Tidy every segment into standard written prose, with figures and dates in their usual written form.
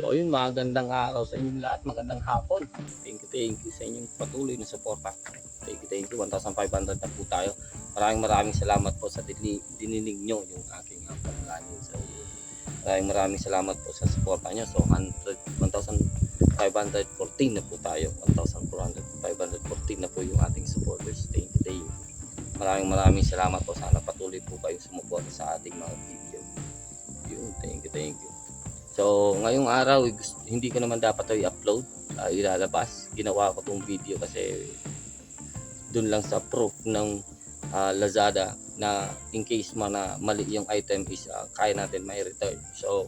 So yun, magandang araw sa inyong lahat, magandang hapon. Thank you sa inyong patuloy na suporta. Thank you. 1,500 na po tayo. Maraming salamat po sa dininig nyo yung aking panalangin. So maraming salamat po sa suporta nyo. So 1,514 na po tayo. 1,514 na po yung ating supporters. Thank you. Maraming salamat po. Sana patuloy po kayo sumuporta sa ating mga video. Yun, thank you. So ngayong araw, hindi ko naman dapat ito i-upload, ilalabas. Ginawa ko tong video kasi dun lang sa proof ng Lazada na in case man na mali yung item is kaya natin may return. So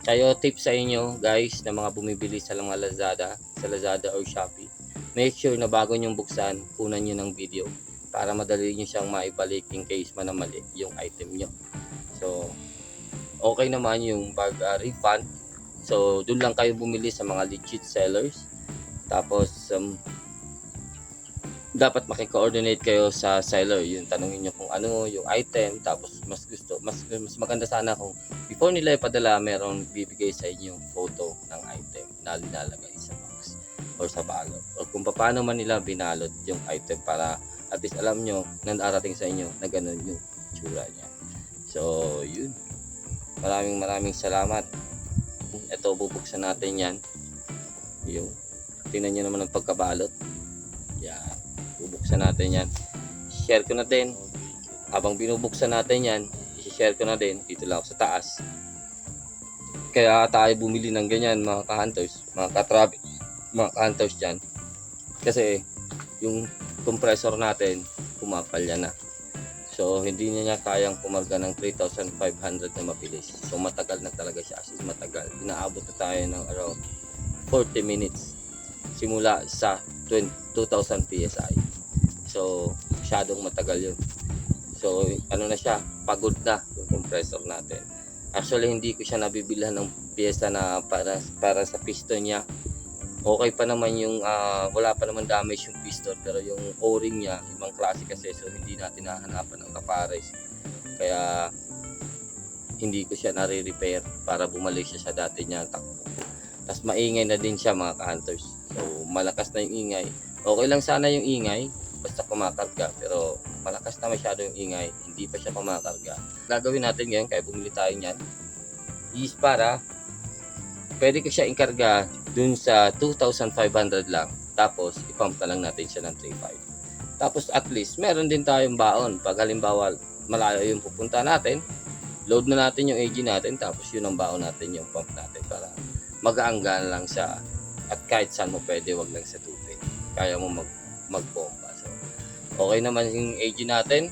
kayo, tip sa inyo guys na mga bumibili sa mga sa Lazada or Shopee, make sure na bago nyong buksan, kunan nyo ng video para madali nyo siyang maibalik in case man na mali yung item nyo. So okay naman yung bag refund. So doon lang kayo bumili sa mga legit sellers. Tapos dapat maki-coordinate kayo sa seller. Yung tanungin niyo kung ano yung item. Tapos mas maganda sana kung before nila ipadala, meron bibigay sa inyo photo ng item na linalagay sa box or sa balot. O kung paano man nila binalot yung item para at least alam nyo na darating sa inyo na ganun yung tsura niya. So yun. Maraming salamat. Ito, bubuksan natin yan. Yung tingnan nyo naman ang pagkabalot. Yan, bubuksan natin yan. Share ko na din. Habang binubuksan natin yan, i-share ko na din dito lang sa taas. Kaya tayo bumili ng ganyan mga ka-hunters, mga ka-traffic, mga ka-hunters dyan. Kasi yung compressor natin pumapalya na. So hindi niya kayang pumarga ng 3,500 na mabilis. So matagal na talaga siya. As in matagal. Inaabot na tayo ng around 40 minutes simula sa 2,000 PSI. So masyadong matagal yun. So ano na siya, pagod na yung compressor natin. Actually hindi ko siya nabibilhan ng piyesa na para sa piston niya. Okay pa naman yung wala pa naman damage yung piston, pero yung o-ring niya ibang klase kasi, so hindi natin nahanapan ng kapares, kaya hindi ko siya nare-repair para bumalik siya sa dati niya takbo. Tapos maingay na din siya mga ka-hunters, so malakas na yung ingay. Okay lang sana yung ingay basta kumakarga, pero malakas na masyado yung ingay, hindi pa siya kumakarga. Gagawin natin ngayon, kaya bumili tayo niyan is para pwede ko siya ikarga dun sa 2,500 lang. Tapos ipump na lang natin siya ng 3,500. Tapos at least meron din tayong baon. Pag halimbawa malayo yung pupunta natin, load na natin yung AG natin. Tapos yun ang baon natin, yung pump natin, para mag-aanggan lang siya. At kahit saan mo pwede, wag lang sa tubig. Kaya mo magpompa. So okay naman yung AG natin.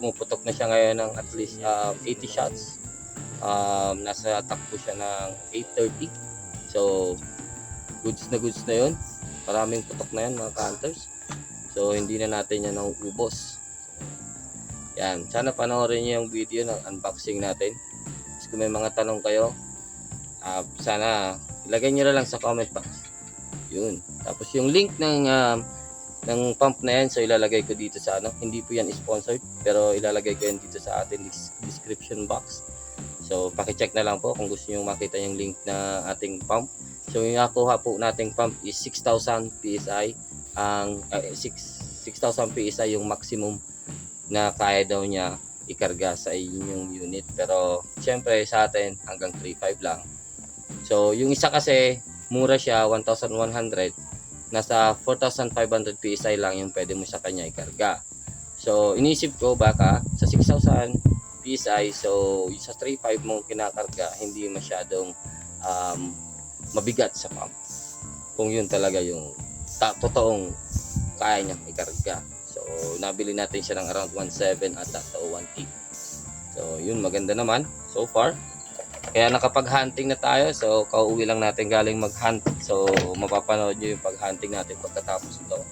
Pumuputok na siya ngayon ng at least 80 shots. Nasa takbo siya ng 830. So goods na yun. Maraming putok na yan mga ka-hunters. So hindi na natin yan nauubos. Yan, sana panoorin niyo yung video ng unboxing natin. Tapos kung may mga tanong kayo, sana ilagay niyo na lang sa comment box. Yun. Tapos yung link ng pump na yan, so ilalagay ko dito sa hindi po yan sponsored, pero ilalagay ko yan dito sa ating description box. So paki-check na lang po kung gusto niyo makita yung link na ating pump. So yung nakuha po nating pump is 6,000 PSI. Ang 6,000 PSI yung maximum na kaya daw niya ikarga sa inyong unit. Pero syempre sa atin hanggang 3,500 lang. So yung isa kasi mura siya, 1,100. Nasa 4,500 PSI lang yung pwede mo sa kanya ikarga. So inisip ko baka sa 6,000 PSI, so sa 3,500 mo kinakarga, hindi masyadong mabigat sa pump. Kung yun talaga yung totoong kaya niya ikarga. So nabili natin siya ng around 1,700 at 1,800. So yun, maganda naman so far. Kaya nakapag-hunting na tayo. So kauwi lang natin galing mag-hunt. So mapapanood nyo yung pag-hunting natin pagkatapos ito.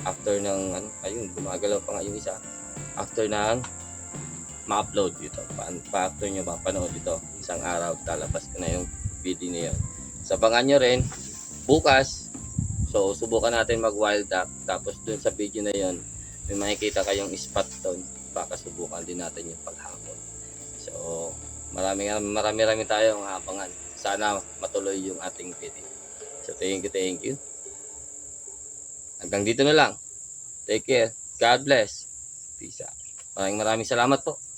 After ng ayun, gumagalaw pa nga yung isa. After ng ma-upload dito. After nyo mapanood dito, isang araw talabas ko na yung video niyo. So abangan nyo rin bukas. So subukan natin mag wild duck. Tapos dun sa video na yon, may makikita kayong spot doon. Baka subukan din natin yung paghapon. So marami tayong abangan sana matuloy yung ating video. So thank you. Hanggang dito na lang. Take care. God bless. Peace out. Maraming salamat po.